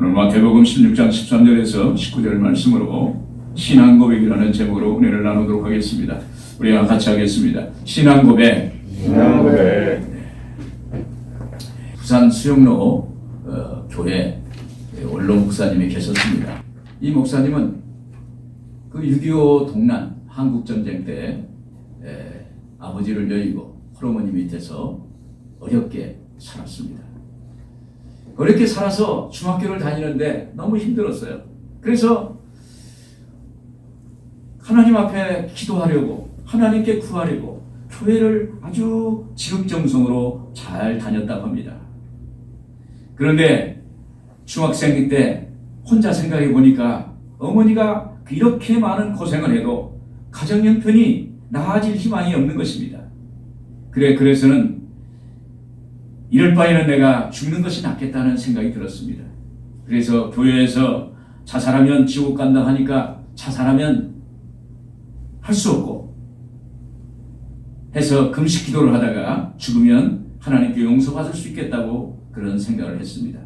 오늘 마태복음 16장 13절에서 19절 말씀으로 신앙고백이라는 제목으로 은혜를 나누도록 하겠습니다. 우리가 같이 하겠습니다. 신앙고백. 부산 수영로 교회 원로 목사님이 계셨습니다. 이 목사님은 그 6.25 동란 한국전쟁 때 아버지를 여의고 할어머니 밑에서 어렵게 살았습니다. 어렵게 살아서 중학교를 다니는데 너무 힘들었어요. 그래서 하나님 앞에 기도하려고, 하나님께 구하려고 교회를 아주 지극정성으로 잘 다녔다고 합니다. 그런데 중학생 때 혼자 생각해 보니까 어머니가 이렇게 많은 고생을 해도 가정 형편이 나아질 희망이 없는 것입니다. 그래서는 이럴 바에는 내가 죽는 것이 낫겠다는 생각이 들었습니다. 그래서 교회에서 자살하면 지옥 간다 하니까 자살하면 할 수 없고 해서 금식 기도를 하다가 죽으면 하나님께 용서받을 수 있겠다고 그런 생각을 했습니다.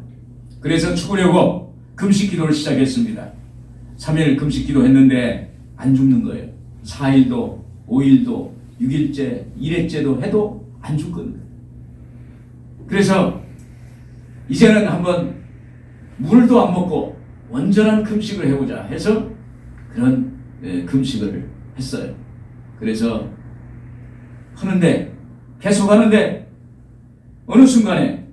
그래서 죽으려고 금식 기도를 시작했습니다. 3일 금식 기도 했는데 안 죽는 거예요. 4일도 5일도 6일째 1회째도 해도 안 죽거든요. 그래서 이제는 한번 물도 안 먹고 온전한 금식을 해보자 해서 그런 금식을 했어요. 그래서 하는데 계속 하는데 어느 순간에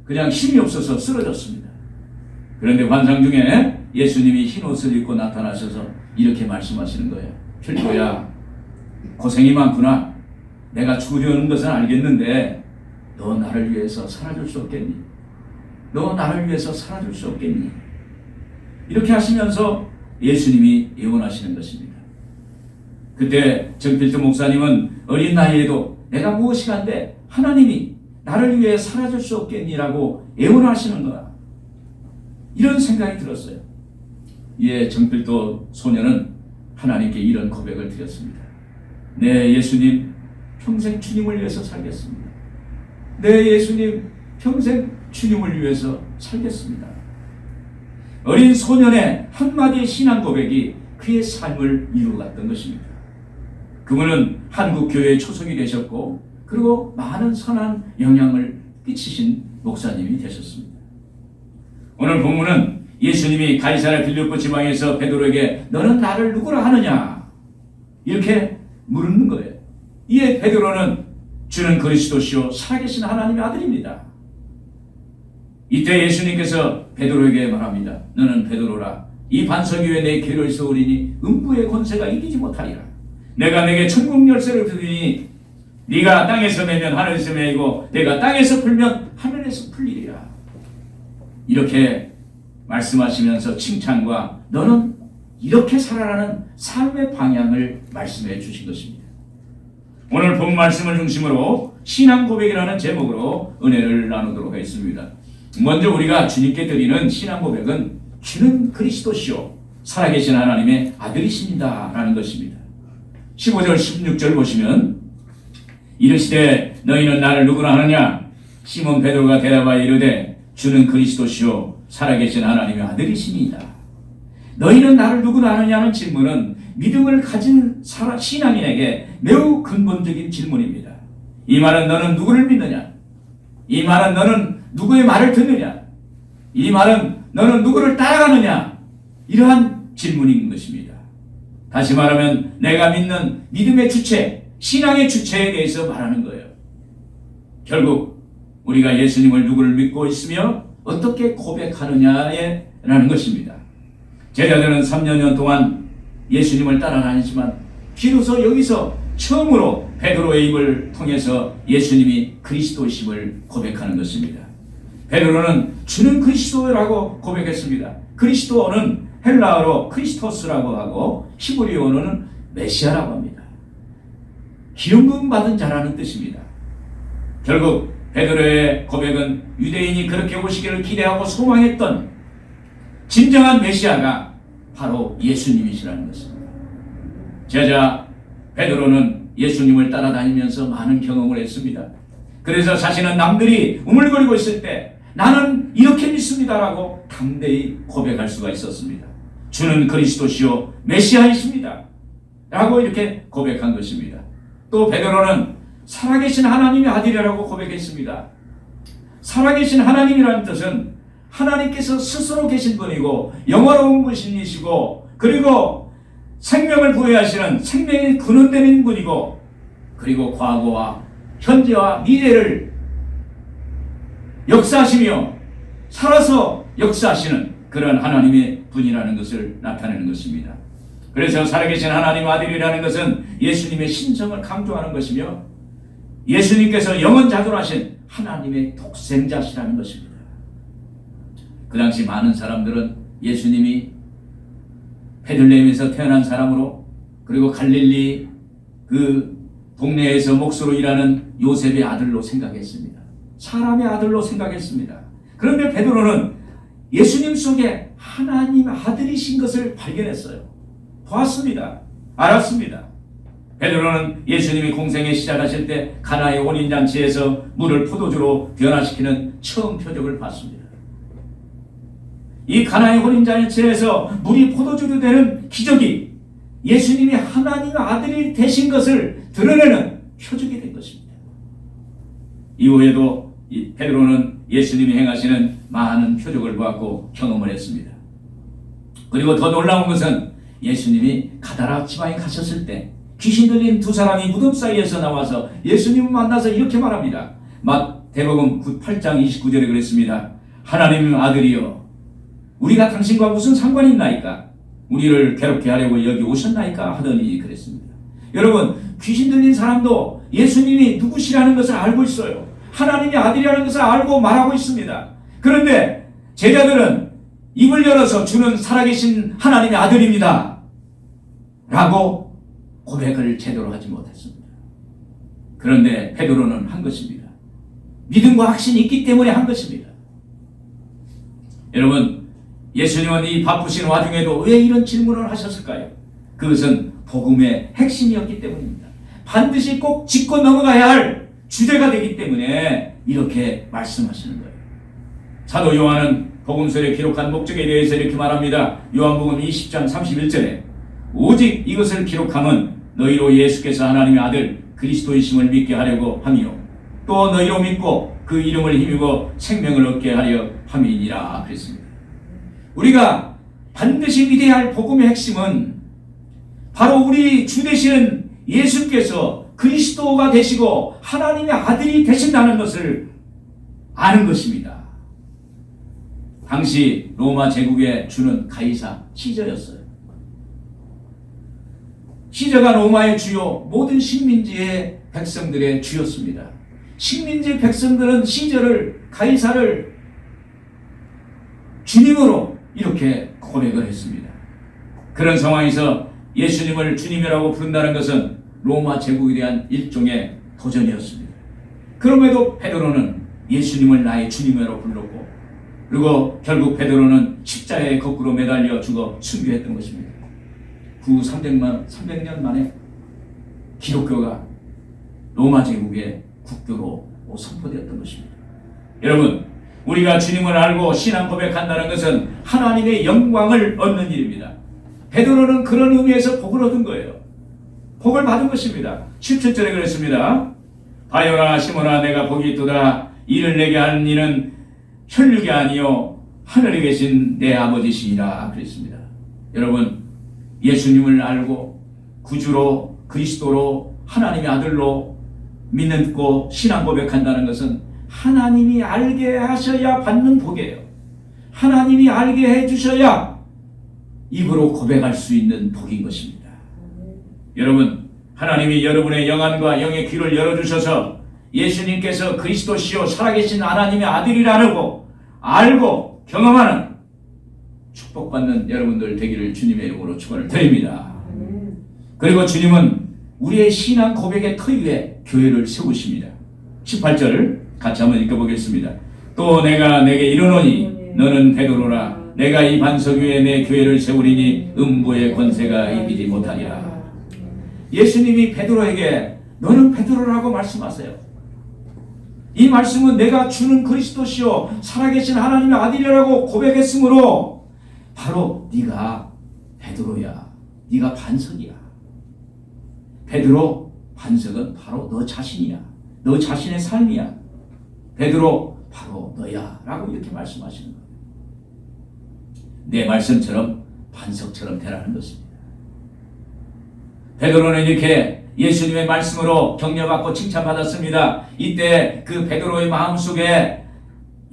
그냥 힘이 없어서 쓰러졌습니다. 그런데 환상 중에 예수님이 흰 옷을 입고 나타나셔서 이렇게 말씀하시는 거예요. 필도야, 고생이 많구나. 내가 죽으려는 것은 알겠는데 너 나를 위해서 살아줄 수 없겠니? 너 나를 위해서 살아줄 수 없겠니? 이렇게 하시면서 예수님이 예언하시는 것입니다. 그때 정필도 목사님은 어린 나이에도 내가 무엇이 간데 하나님이 나를 위해 살아줄 수 없겠니라고 예언하시는 거야. 이런 생각이 들었어요. 이에 정필도 소녀는 하나님께 이런 고백을 드렸습니다. 네, 예수님 평생 주님을 위해서 살겠습니다. 네, 예수님 평생 주님을 위해서 살겠습니다. 어린 소년의 한마디의 신앙 고백이 그의 삶을 이루어갔던 것입니다. 그분은 한국 교회의 초석이 되셨고 그리고 많은 선한 영향을 끼치신 목사님이 되셨습니다. 오늘 본문은 예수님이 가이사랴 빌립보 지방에서 베드로에게 너는 나를 누구라 하느냐 이렇게 물는 거예요. 이에 베드로는 주는 그리스도시요 살아계신 하나님의 아들입니다. 이때 예수님께서 베드로에게 말합니다. 너는 베드로라. 이 반석 위에 내 괴를 세우리니 음부의 권세가 이기지 못하리라. 내가 내게 천국 열쇠를 주리니 네가 땅에서 매면 하늘에서 매이고 내가 땅에서 풀면 하늘에서 풀리리라. 이렇게 말씀하시면서 칭찬과 너는 이렇게 살아라는 삶의 방향을 말씀해 주신 것입니다. 오늘 본 말씀을 중심으로 신앙 고백이라는 제목으로 은혜를 나누도록 하겠습니다. 먼저 우리가 주님께 드리는 신앙 고백은 주는 그리스도시요 살아계신 하나님의 아들이십니다 라는 것입니다. 15절 16절 보시면 이르시되 너희는 나를 누구라 하느냐 시몬 베드로가 대답하여 이르되 주는 그리스도시요 살아계신 하나님의 아들이십니다. 너희는 나를 누구라 하느냐는 질문은 믿음을 가진 신앙인에게 매우 근본적인 질문입니다. 이 말은 너는 누구를 믿느냐? 이 말은 너는 누구의 말을 듣느냐? 이 말은 너는 누구를 따라가느냐? 이러한 질문인 것입니다. 다시 말하면 내가 믿는 믿음의 주체, 신앙의 주체에 대해서 말하는 거예요. 결국 우리가 예수님을 누구를 믿고 있으며 어떻게 고백하느냐에 라는 것입니다. 제자들은 3년 동안 예수님을 따라다니지만 비로소 여기서 처음으로 베드로의 입을 통해서 예수님이 그리스도심을 고백하는 것입니다. 베드로는 주는 그리스도라고 고백했습니다. 그리스도는 헬라어로 크리스토스라고 하고 히브리어로는 메시아라고 합니다. 기름 부음 받은 자라는 뜻입니다. 결국 베드로의 고백은 유대인이 그렇게 오시기를 기대하고 소망했던 진정한 메시아가 바로 예수님이시라는 것입니다. 제자 베드로는 예수님을 따라다니면서 많은 경험을 했습니다. 그래서 자신은 남들이 우물거리고 있을 때 나는 이렇게 믿습니다라고 담대히 고백할 수가 있었습니다. 주는 그리스도시요 메시아이십니다 라고 이렇게 고백한 것입니다. 또 베드로는 살아계신 하나님의 아들이라고 고백했습니다. 살아계신 하나님이라는 뜻은 하나님께서 스스로 계신 분이고 영화로운 분이시고 그리고 생명을 부여하시는 생명이 근원되는 분이고 그리고 과거와 현재와 미래를 역사하시며 살아서 역사하시는 그런 하나님의 분이라는 것을 나타내는 것입니다. 그래서 살아계신 하나님 아들이라는 것은 예수님의 신성을 강조하는 것이며 예수님께서 영원자존하신 하나님의 독생자시라는 것입니다. 그 당시 많은 사람들은 예수님이 베들레헴에서 태어난 사람으로 그리고 갈릴리 그 동네에서 목수로 일하는 요셉의 아들로 생각했습니다. 사람의 아들로 생각했습니다. 그런데 베드로는 예수님 속에 하나님 아들이신 것을 발견했어요. 보았습니다. 알았습니다. 베드로는 예수님이 공생에 시작하실 때 가나의 혼인잔치에서 물을 포도주로 변화시키는 처음 표적을 봤습니다. 이 가나의 혼인잔치에서 물이 포도주로 되는 기적이 예수님이 하나님의 아들이 되신 것을 드러내는 표적이 된 것입니다. 이후에도 베드로는 예수님이 행하시는 많은 표적을 보았고 경험을 했습니다. 그리고 더 놀라운 것은 예수님이 가다라 지방에 가셨을 때 귀신 들린 두 사람이 무덤 사이에서 나와서 예수님을 만나서 이렇게 말합니다. 마태복음 8장 29절에 그랬습니다. 하나님 아들이여 우리가 당신과 무슨 상관이 있나이까? 우리를 괴롭게 하려고 여기 오셨나이까? 하더니 그랬습니다. 여러분 귀신 들린 사람도 예수님이 누구시라는 것을 알고 있어요. 하나님의 아들이라는 것을 알고 말하고 있습니다. 그런데 제자들은 입을 열어서 주는 살아계신 하나님의 아들입니다 라고 고백을 제대로 하지 못했습니다. 그런데 베드로는 한 것입니다. 믿음과 확신이 있기 때문에 한 것입니다. 여러분 예수님은 이 바쁘신 와중에도 왜 이런 질문을 하셨을까요? 그것은 복음의 핵심이었기 때문입니다. 반드시 꼭 짚고 넘어가야 할 주제가 되기 때문에 이렇게 말씀하시는 거예요. 사도 요한은 복음서에 기록한 목적에 대해서 이렇게 말합니다. 요한복음 20장 31절에 오직 이것을 기록함은 너희로 예수께서 하나님의 아들 그리스도이심을 믿게 하려고 함이요 또 너희로 믿고 그 이름을 힘입어 생명을 얻게 하려 함이니라 그랬습니다. 우리가 반드시 믿어야 할 복음의 핵심은 바로 우리 주 되시는 예수께서 그리스도가 되시고 하나님의 아들이 되신다는 것을 아는 것입니다. 당시 로마 제국의 주는 가이사 시저였어요. 시저가 로마의 주요 모든 식민지의 백성들의 주였습니다. 식민지 백성들은 시저를 가이사를 주님으로 이렇게 고백을 했습니다. 그런 상황에서 예수님을 주님이라고 부른다는 것은 로마 제국에 대한 일종의 도전이었습니다. 그럼에도 베드로는 예수님을 나의 주님이라고 불렀고 그리고 결국 베드로는 십자가에 거꾸로 매달려 죽어 순교했던 것입니다. 그 300년 만에 기독교가 로마 제국의 국교로 선포되었던 것입니다. 여러분 우리가 주님을 알고 신앙 고백한다는 것은 하나님의 영광을 얻는 일입니다. 베드로는 그런 의미에서 복을 얻은 거예요. 복을 받은 것입니다. 17절에 그랬습니다. 바요나 시몬아 내가 복이 있도다. 이를 내게 하는 이는 혈육이 아니요 하늘에 계신 내 아버지시니라 그랬습니다. 여러분 예수님을 알고 구주로 그리스도로 하나님의 아들로 믿고 신앙 고백한다는 것은 하나님이 알게 하셔야 받는 복이에요. 하나님이 알게 해주셔야 입으로 고백할 수 있는 복인 것입니다. 여러분 하나님이 여러분의 영안과 영의 귀를 열어주셔서 예수님께서 그리스도시요 살아계신 하나님의 아들이라고 알고 경험하는 축복받는 여러분들 되기를 주님의 이름으로 축원을 드립니다. 그리고 주님은 우리의 신앙 고백의 터 위에 교회를 세우십니다. 18절을 같이 한번 읽어보겠습니다. 또 내가 내게 이르노니 너는 베드로라. 내가 이 반석 위에 내 교회를 세우리니 음부의 권세가 이기지 못하리라. 예수님이 베드로에게 너는 베드로라고 말씀하세요. 이 말씀은 내가 주는 그리스도시요 살아계신 하나님의 아들이라고 고백했으므로 바로 네가 베드로야. 네가 반석이야. 베드로, 반석은 바로 너 자신이야. 너 자신의 삶이야. 베드로, 바로 너야 라고 이렇게 말씀하시는 거예요. 내 말씀처럼 반석처럼 되라는 것입니다. 베드로는 이렇게 예수님의 말씀으로 격려받고 칭찬받았습니다. 이때 그 베드로의 마음속에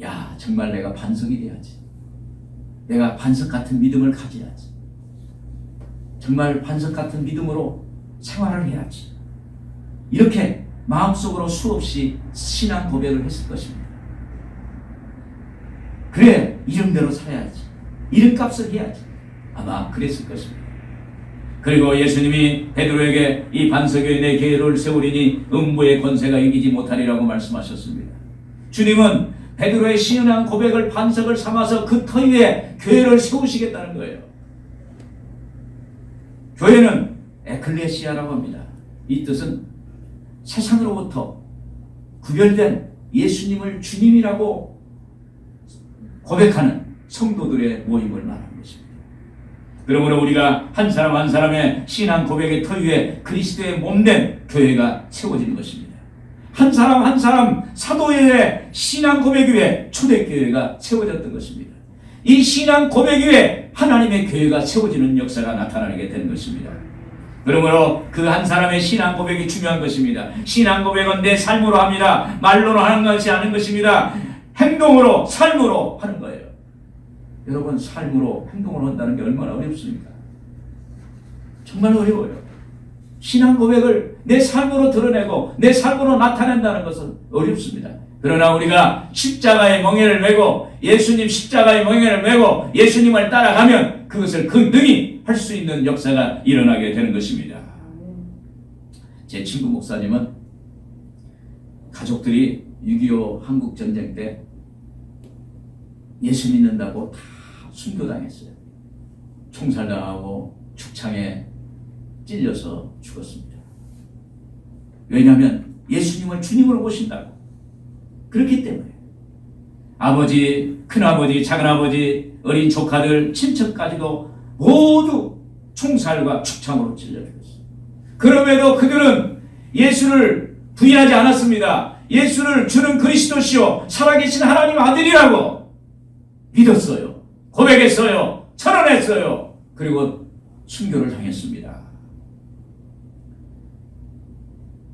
야, 정말 내가 반석이 돼야지. 내가 반석 같은 믿음을 가져야지. 정말 반석 같은 믿음으로 생활을 해야지. 이렇게 마음속으로 수없이 신앙 고백을 했을 것입니다. 그래, 이름대로 살아야지. 이름값을 해야지. 아마 그랬을 것입니다. 그리고 예수님이 베드로에게 이 반석 위에 내 교회를 세우리니 음부의 권세가 이기지 못하리라고 말씀하셨습니다. 주님은 베드로의 신앙 고백을 반석을 삼아서 그 터 위에 교회를 세우시겠다는 거예요. 교회는 에클레시아라고 합니다. 이 뜻은 세상으로부터 구별된 예수님을 주님이라고 고백하는 성도들의 모임을 말하는 것입니다. 그러므로 우리가 한 사람 한 사람의 신앙 고백의 터 위에 그리스도의 몸된 교회가 세워지는 것입니다. 한 사람 한 사람 사도의 신앙 고백 위에 초대교회가 세워졌던 것입니다. 이 신앙 고백 위에 하나님의 교회가 세워지는 역사가 나타나게 되는 것입니다. 그러므로 그 한 사람의 신앙 고백이 중요한 것입니다. 신앙 고백은 내 삶으로 합니다. 말로는 하는 것이 아닌 것입니다. 행동으로, 삶으로 하는 거예요. 여러분, 삶으로 행동을 한다는 게 얼마나 어렵습니까? 정말 어려워요. 신앙 고백을 내 삶으로 드러내고 내 삶으로 나타낸다는 것은 어렵습니다. 그러나 우리가 십자가의 멍에를 메고 예수님 십자가의 멍에를 메고 예수님을 따라가면 그것을 능히 할 수 있는 역사가 일어나게 되는 것입니다. 제 친구 목사님은 가족들이 6.25 한국전쟁 때 예수 믿는다고 다 순교당했어요. 총살당하고 축창에 찔려서 죽었습니다. 왜냐하면 예수님을 주님으로 보신다고. 그렇기 때문에 아버지, 큰아버지, 작은아버지, 어린 조카들, 친척까지도 모두 총살과 축창으로 찔려 죽었어요. 그럼에도 그들은 예수를 부인하지 않았습니다. 예수를 주는 그리스도시요 살아계신 하나님 아들이라고 믿었어요. 고백했어요. 선언했어요. 그리고 순교를 당했습니다.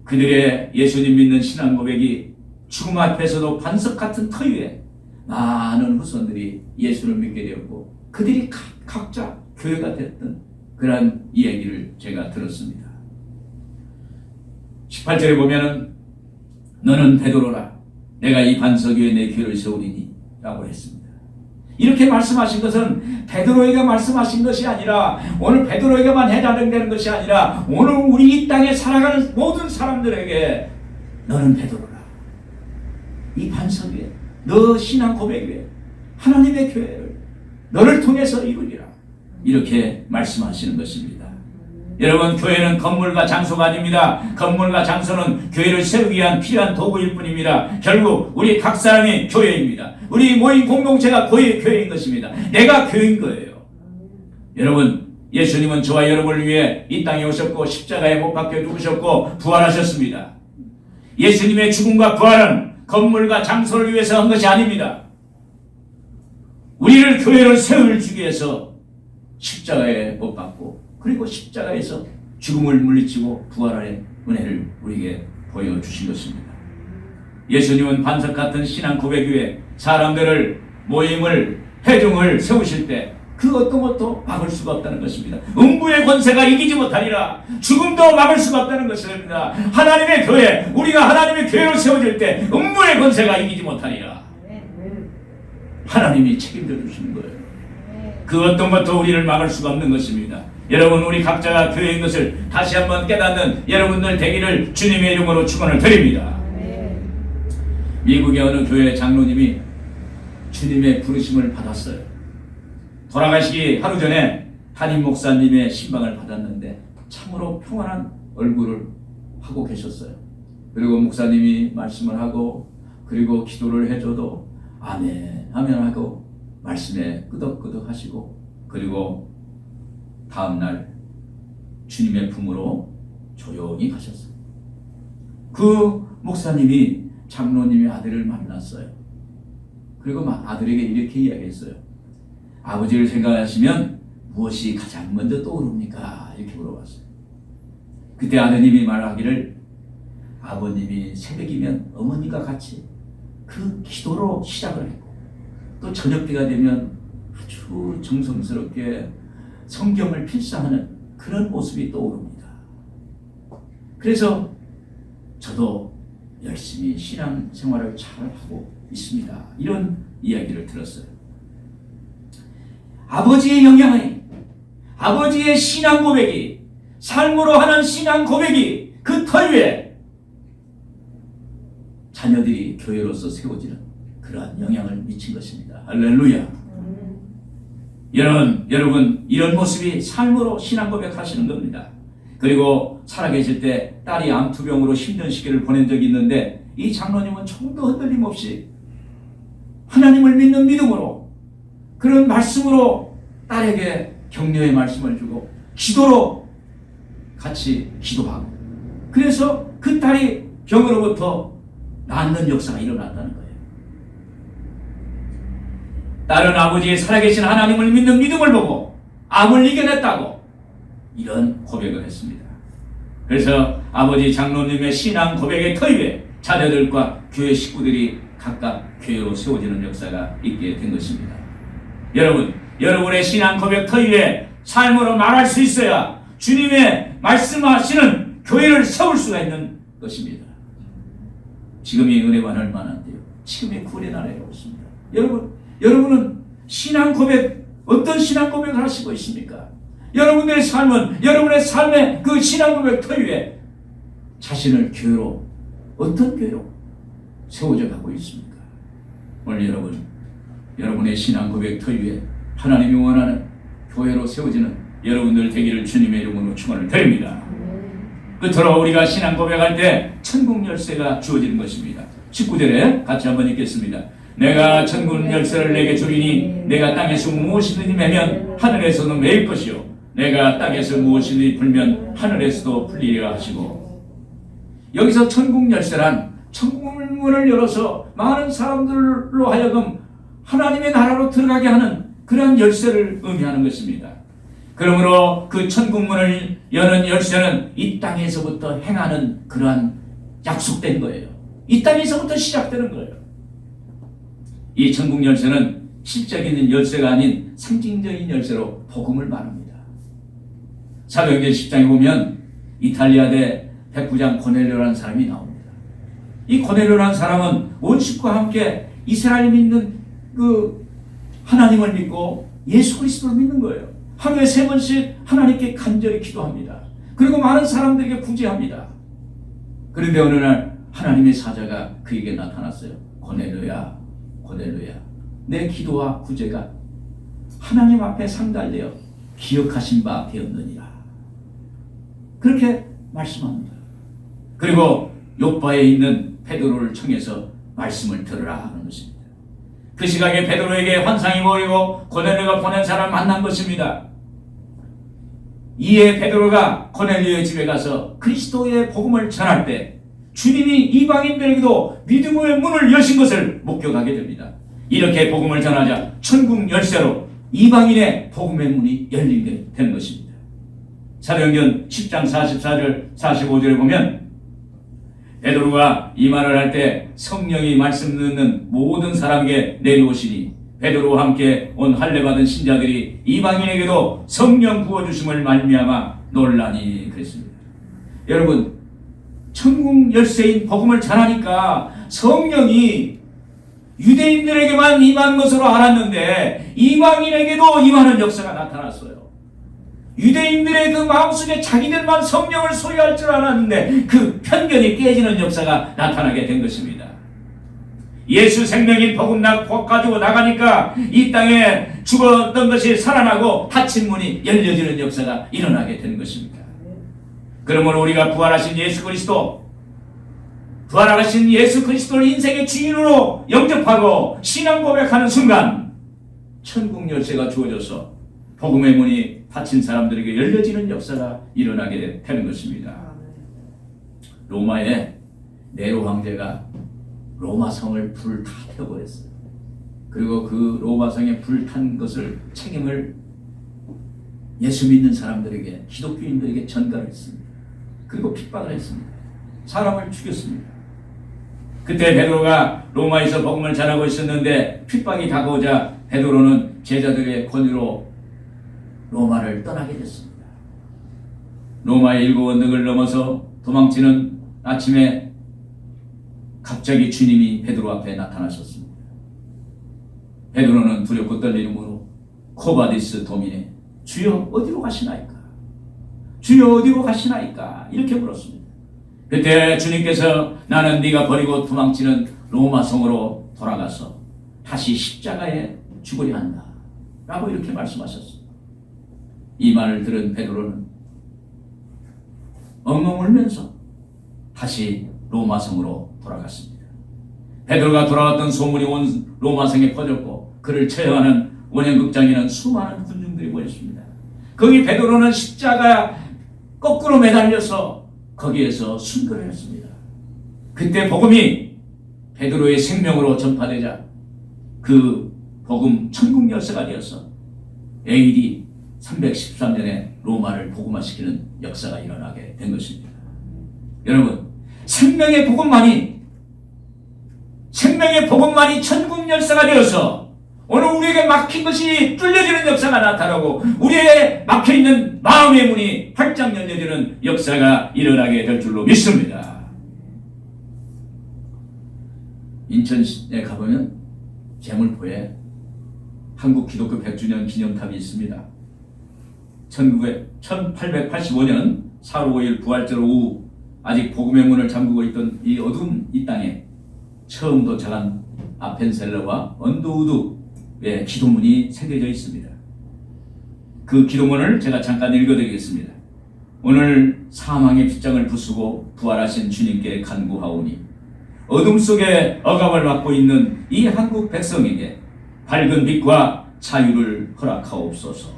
그들의 예수님 믿는 신앙 고백이 죽음 앞에서도 반석 같은 터 위에 많은 후손들이 예수를 믿게 되었고 그들이 각자 교회가 됐던 그런 이야기를 제가 들었습니다. 18절에 보면은 너는 베드로라 내가 이 반석 위에 내 교회를 세우리니 라고 했습니다. 이렇게 말씀하신 것은 베드로에게 말씀하신 것이 아니라 오늘 베드로에게만 해당되는 것이 아니라 오늘 우리 이 땅에 살아가는 모든 사람들에게 너는 베드로라 이 반석 위에 너 신앙 고백 위에 하나님의 교회를 너를 통해서 이루리라 이렇게 말씀하시는 것입니다. 여러분, 교회는 건물과 장소가 아닙니다. 건물과 장소는 교회를 세우기 위한 필요한 도구일 뿐입니다. 결국 우리 각 사람이 교회입니다. 우리 모인 공동체가 교회인 것입니다. 내가 교회인 거예요. 여러분, 예수님은 저와 여러분을 위해 이 땅에 오셨고 십자가에 못 박혀 죽으셨고 부활하셨습니다. 예수님의 죽음과 부활은 건물과 장소를 위해서 한 것이 아닙니다. 우리를 교회를 세우기 위해서 십자가에 못 박고 그리고 십자가에서 죽음을 물리치고 부활의 은혜를 우리에게 보여주신 것입니다. 예수님은 반석 같은 신앙 고백 위에 사람들을 모임을 회중을 세우실 때 그 어떤 것도 막을 수가 없다는 것입니다. 음부의 권세가 이기지 못하리라. 죽음도 막을 수가 없다는 것입니다. 하나님의 교회, 우리가 하나님의 교회를 세워질 때 음부의 권세가 이기지 못하리라. 하나님이 책임져 주시는 거예요. 그 어떤 것도 우리를 막을 수가 없는 것입니다. 여러분, 우리 각자가 교회인 것을 다시 한번 깨닫는 여러분들 되기를 주님의 이름으로 축원을 드립니다. 미국의 어느 교회 장로님이 주님의 부르심을 받았어요. 돌아가시기 하루 전에 담임 목사님의 신방을 받았는데 참으로 평안한 얼굴을 하고 계셨어요. 그리고 목사님이 말씀을 하고 그리고 기도를 해줘도 아멘 아멘 하고 말씀에 끄덕끄덕 하시고, 그리고 다음날 주님의 품으로 조용히 가셨어요. 그 목사님이 장로님의 아들을 만났어요. 그리고 아들에게 이렇게 이야기했어요. 아버지를 생각하시면 무엇이 가장 먼저 떠오릅니까? 이렇게 물어봤어요. 그때 아드님이 말하기를, 아버님이 새벽이면 어머니가 같이 그 기도로 시작을 했고, 또 저녁때가 되면 아주 정성스럽게 성경을 필사하는 그런 모습이 떠오릅니다. 그래서 저도 열심히 신앙생활을 잘하고 있습니다. 이런 이야기를 들었어요. 아버지의 영향이, 아버지의 신앙 고백이, 삶으로 하는 신앙 고백이 그 터 위에 자녀들이 교회로서 세워지는 그러한 영향을 미친 것입니다. 할렐루야. 여러분 이런 모습이 삶으로 신앙 고백하시는 겁니다. 그리고 살아계실 때 딸이 암투병으로 힘든 시기를 보낸 적이 있는데, 이 장로님은 조금도 흔들림 없이 하나님을 믿는 믿음으로, 그런 말씀으로 딸에게 격려의 말씀을 주고 기도로 같이 기도하고, 그래서 그 딸이 병으로부터 낫는 역사가 일어났다는 거예요. 딸은 아버지의 살아계신 하나님을 믿는 믿음을 보고 암을 이겨냈다고 이런 고백을 했습니다. 그래서 아버지 장로님의 신앙 고백의 터 위에 자녀들과 교회 식구들이 각각 교회로 세워지는 역사가 있게 된 것입니다. 여러분의 신앙 고백 터 위에 삶으로 말할 수 있어야 주님의 말씀하시는 교회를 세울 수가 있는 것입니다. 지금이 은혜가 얼마나인데요. 지금이 구원의 날에 오십니다. 여러분은 신앙 고백, 어떤 신앙 고백을 하시고 있습니까? 여러분의 삶의 그 신앙 고백 터 위에 자신을 교회로, 어떤 교회로 세워져 가고 있습니까? 오늘 여러분의 신앙 고백 터 위에 하나님이 원하는 교회로 세워지는 여러분들 되기를 주님의 이름으로 축원을 드립니다. 끝으로 우리가 신앙 고백할 때 천국 열쇠가 주어지는 것입니다. 19절에 같이 한번 읽겠습니다. 내가 천국 열쇠를 내게 주리니 내가 땅에서 무엇이든지 매면 하늘에서도 매일 것이요 내가 땅에서 무엇이든지 풀면 하늘에서도 풀리리라 하시고, 여기서 천국 열쇠란 천국의 문을 열어서 많은 사람들로 하여금 하나님의 나라로 들어가게 하는 그러한 열쇠를 의미하는 것입니다. 그러므로 그 천국문을 여는 열쇠는 이 땅에서부터 행하는 그러한 약속된 거예요. 이 땅에서부터 시작되는 거예요. 이 천국 열쇠는 실적인 열쇠가 아닌 상징적인 열쇠로 복음을 말합니다. 사도행전 10장에 보면 이탈리아대 백부장 고넬료라는 사람이 나옵니다. 이 고넬료라는 사람은 온 식구와 함께 이스라엘 믿는 그 하나님을 믿고 예수 그리스도를 믿는 거예요. 하루에 3번씩 하나님께 간절히 기도합니다. 그리고 많은 사람들에게 구제합니다. 그런데 어느 날 하나님의 사자가 그에게 나타났어요. 고넬료야, 내 기도와 구제가 하나님 앞에 상달되어 기억하신 바 되었느니라. 그렇게 말씀합니다. 그리고 요바에 있는 베드로를 청해서 말씀을 들으라 하는 것입니다. 그 시각에 베드로에게 환상이 보이고 고넬료가 보낸 사람을 만난 것입니다. 이에 베드로가 고넬료의 집에 가서 그리스도의 복음을 전할 때 주님이 이방인들에게도 믿음의 문을 여신 것을 목격하게 됩니다. 이렇게 복음을 전하자 천국 열쇠로 이방인의 복음의 문이 열리게 된 것입니다. 사도행전 10장 44절 45절에 보면 베드로가 이 말을 할 때 성령이 말씀 듣는 모든 사람에게 내려오시니 베드로와 함께 온 할례받은 신자들이 이방인에게도 성령 부어주심을 말미암아 놀라니 그랬습니다. 여러분, 천국 열쇠인 복음을 전하니까 성령이 유대인들에게만 임한 것으로 알았는데 이방인에게도 임하는 역사가 나타났어요. 유대인들의 그 마음속에 자기들만 성령을 소유할 줄 알았는데 그 편견이 깨지는 역사가 나타나게 된 것입니다. 예수 생명인 복음 가지고 나가니까 이 땅에 죽었던 것이 살아나고 닫힌 문이 열려지는 역사가 일어나게 된 것입니다. 그러므로 우리가 부활하신 예수 그리스도, 부활하신 예수 그리스도를 인생의 주인으로 영접하고 신앙 고백하는 순간 천국 열쇠가 주어져서 복음의 문이 닫힌 사람들에게 열려지는 역사가 일어나게 되는 것입니다. 로마의 네로 황제가 로마 성을 불을 다 태워버렸어요. 그리고 그 로마 성에 불탄 것을 책임을 예수 믿는 사람들에게, 기독교인들에게 전가를 했습니다. 그리고 핍박을 했습니다. 사람을 죽였습니다. 그때 베드로가 로마에서 복음을 전하고 있었는데 핍박이 다가오자 베드로는 제자들의 권유로 로마를 떠나게 됐습니다. 로마의 일곱 언덕을 넘어서 도망치는 아침에 갑자기 주님이 베드로 앞에 나타나셨습니다. 베드로는 두렵고 떨리는 몸으로 코바디스 도미네, 주여 어디로 가시나이까? 주여 어디로 가시나이까? 이렇게 물었습니다. 그때 주님께서 나는 네가 버리고 도망치는 로마 성으로 돌아가서 다시 십자가에 죽으려 한다 라고 이렇게 말씀하셨습니다. 이 말을 들은 베드로는 엉엉 울면서 다시 로마 성으로 돌아갔습니다. 베드로가 돌아왔던 소문이 온 로마 성에 퍼졌고 그를 처형하는 원형극장에는 수많은 군중들이 모였습니다. 거기 베드로는 십자가 거꾸로 매달려서 거기에서 순교를 했습니다. 그때 복음이 베드로의 생명으로 전파되자 그 복음 천국 열쇠가 되어서 AD 313년에 로마를 복음화시키는 역사가 일어나게 된 것입니다. 여러분, 생명의 복음만이 천국 열쇠가 되어서 오늘 우리에게 막힌 것이 뚫려지는 역사가 나타나고 우리의 막혀있는 마음의 문이 활짝 열려지는 역사가 일어나게 될 줄로 믿습니다. 인천에 가보면 제물포에 한국 기독교 100주년 기념탑이 있습니다. 1885년 4월 5일 부활절 오후 아직 복음의 문을 잠그고 있던 이 어두운 이 땅에 처음 도착한 아펜셀러와 언더우드의 기도문이 새겨져 있습니다. 그 기도문을 제가 잠깐 읽어드리겠습니다. 오늘 사망의 빗장을 부수고 부활하신 주님께 간구하오니 어둠 속에 억압을 받고 있는 이 한국 백성에게 밝은 빛과 자유를 허락하옵소서.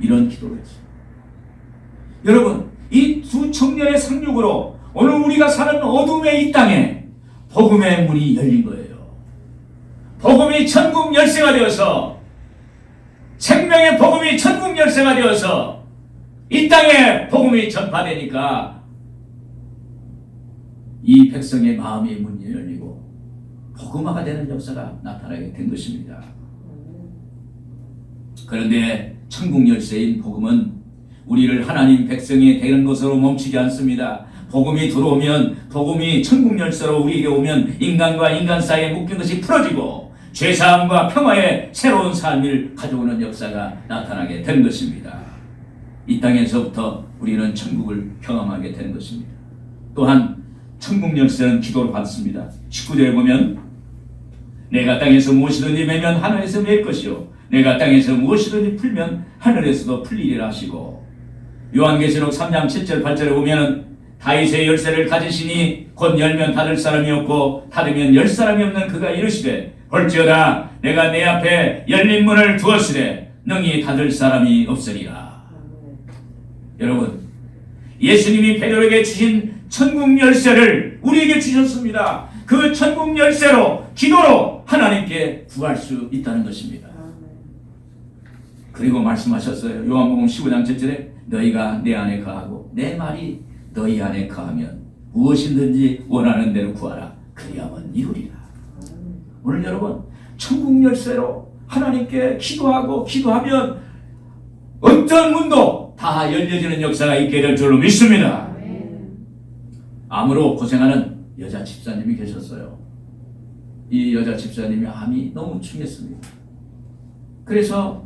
이런 기도를 했습니다. 여러분, 이 두 청년의 상륙으로 오늘 우리가 사는 어둠의 이 땅에 복음의 문이 열린 거예요. 복음이 천국 열쇠가 되어서, 생명의 복음이 천국 열쇠가 되어서 이 땅에 복음이 전파되니까 이 백성의 마음의 문이 열리고 복음화가 되는 역사가 나타나게 된 것입니다. 그런데 천국 열쇠인 복음은 우리를 하나님 백성이 되는 것으로 멈추지 않습니다. 복음이 들어오면, 복음이 천국 열쇠로 우리에게 오면 인간과 인간 사이에 묶인 것이 풀어지고 죄사함과 평화의 새로운 삶을 가져오는 역사가 나타나게 된 것입니다. 이 땅에서부터 우리는 천국을 경험하게 되는 것입니다. 또한 천국 열쇠는 기도로 받습니다. 19절에 보면 내가 땅에서 무엇이든지 매면 하늘에서 맬 것이요 내가 땅에서 무엇이든지 풀면 하늘에서도 풀리리라 하시고, 요한계시록 3장 7절 8절에 보면 다윗의 열쇠를 가지시니 곧 열면 닫을 사람이 없고 닫으면 열 사람이 없는 그가 이르시되 볼지어다 내가 내 앞에 열린 문을 두었으되 능히 닫을 사람이 없으리라. 여러분, 예수님이 베드로에게 주신 천국 열쇠를 우리에게 주셨습니다. 그 천국 열쇠로 기도로 하나님께 구할 수 있다는 것입니다. 그리고 말씀하셨어요. 요한복음 15장 7절에 너희가 내 안에 거하고 내 말이 너희 안에 거하면 무엇이든지 원하는 대로 구하라. 그리하면 이루리라. 오늘 여러분, 천국 열쇠로 하나님께 기도하면 어떤 문도 다 열려지는 역사가 있게 될 줄로 믿습니다. 암으로 고생하는 여자 집사님이 계셨어요. 이 여자 집사님이 암이 너무 중했습니다. 그래서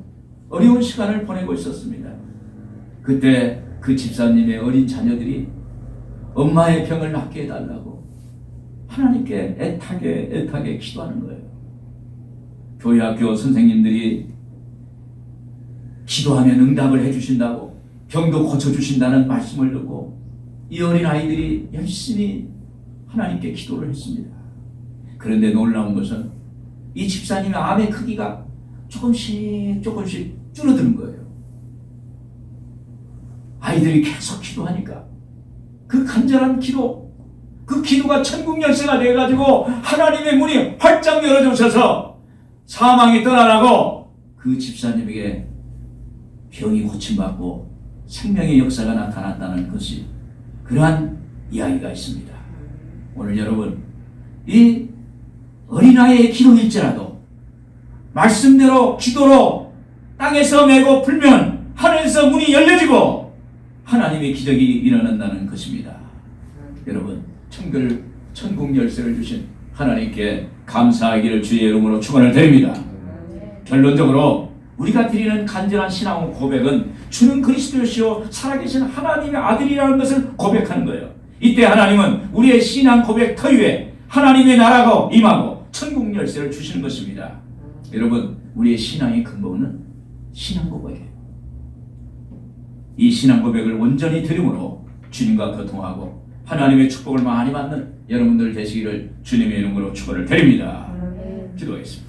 어려운 시간을 보내고 있었습니다. 그때 그 집사님의 어린 자녀들이 엄마의 병을 낫게 해달라고 하나님께 애타게 기도하는 거예요. 교회 학교 선생님들이 기도하면 응답을 해주신다고 병도 고쳐주신다는 말씀을 듣고 이 어린 아이들이 열심히 하나님께 기도를 했습니다. 그런데 놀라운 것은 이 집사님의 암의 크기가 조금씩 줄어드는 거예요. 아이들이 계속 기도하니까 그 간절한 기도, 그 기도가 천국 열쇠가 돼가지고 하나님의 문이 활짝 열어주셔서 사망이 떠나라고 그 집사님에게 병이 고침받고 생명의 역사가 나타났다는 것이 그러한 이야기가 있습니다. 오늘 여러분, 이 어린아이의 기도일지라도 말씀대로 기도로 땅에서 메고 풀면 하늘에서 문이 열려지고 하나님의 기적이 일어난다는 것입니다. 여러분, 천국 열쇠를 주신 하나님께 감사하기를 주의 이름으로 축원을 드립니다. 결론적으로 우리가 드리는 간절한 신앙 고백은 주는 그리스도시요 살아계신 하나님의 아들이라는 것을 고백하는 거예요. 이때 하나님은 우리의 신앙 고백 터위에 하나님의 나라가 임하고 천국 열쇠를 주시는 것입니다. 여러분, 우리의 신앙의 근본은 신앙 고백이에요. 이 신앙 고백을 온전히 드림으로 주님과 교통하고 하나님의 축복을 많이 받는 여러분들 되시기를 주님의 이름으로 축원을 드립니다. 기도하겠습니다.